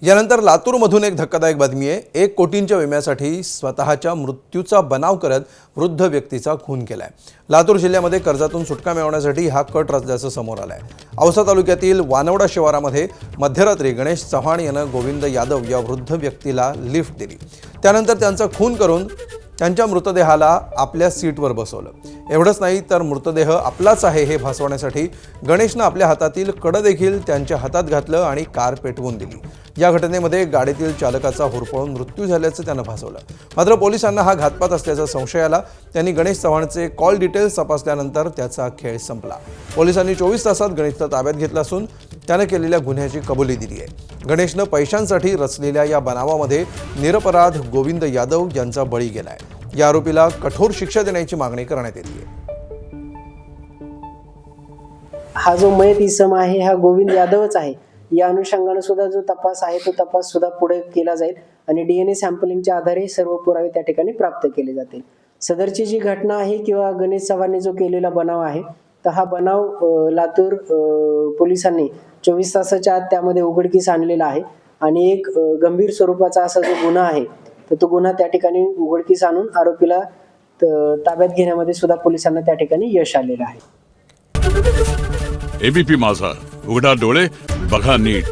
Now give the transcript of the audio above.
यानंतर लातूरमधून एक धक्कादायक बातमी आहे। 1 कोटींच्या विम्यासाठी स्वतःच्या मृत्यूचा बनाव करत वृद्ध व्यक्तीचा खून केलाय। लातूर जिल्ह्यामध्ये कर्जातून सुटका मिळवण्यासाठी हा कट रचल्याचं समोर आलंय। औसा तालुक्यातील वानवडा शिवारामध्ये मध्यरात्री गणेश चव्हाण यानं गोविंद यादव या वृद्ध व्यक्तीला लिफ्ट दिली। त्यानंतर त्यांचा खून करून त्यांच्या मृतदेहाला आपल्या सीटवर बसवलं। एवढंच नाही तर मृतदेह आपलाच आहे हे भासवण्यासाठी गणेशनं आपल्या हातातील कड देखील त्यांच्या हातात घातलं आणि कार पेटवून दिली। या घटनेमध्ये गाडीतील चालकाचा होरपळून मृत्यू झाल्याचं त्यानं भासवलं। मात्र पोलिसांना हा घातपात असल्याचा संशय आला। त्यांनी गणेश चव्हाणचे कॉल डिटेल्स तपासल्यानंतर त्याचा खेळ संपला। पोलिसांनी 24 तासात गणेशला ताब्यात घेतलं असून त्याने केलेल्या गुन्ह्याची कबुली दिली आहे। गणेशनं पैशांसाठी रचलेल्या या बनावामध्ये निरपराध गोविंद यादव यांचा बळी गेलाय। या आरोपीला कठोर शिक्षा देण्याची मागणी करण्यात येते आहे। हा जो मयत इसम आहे हा गोविंद यादवच आहे। या अनुषंगाने सुद्धा जो तपास आहे तो तपास सुद्धा पुढे केला जाईल आणि डीएनए सॅम्पलिंगच्या आधारे सर्व पुरावे त्या ठिकाणी प्राप्त केले जातील। सदरची जी घटना आहे किंवा गणेश चव्हाणने जो केलेला बनाव आहे तर हा बनाव लातूर पोलिसांनी 24 तासाच्या आत त्यामध्ये उघडकीस आणलेला आहे आणि एक गंभीर स्वरूपाचा असा जो गुन्हा आहे तर तो गुन्हा त्या ठिकाणी उघडकीस आणून आरोपीला ताब्यात घेण्यामध्ये सुद्धा पोलिसांना त्या ठिकाणी यश आलेलं आहे। एबीपी माझा, उघडा डोळे बघा नीट।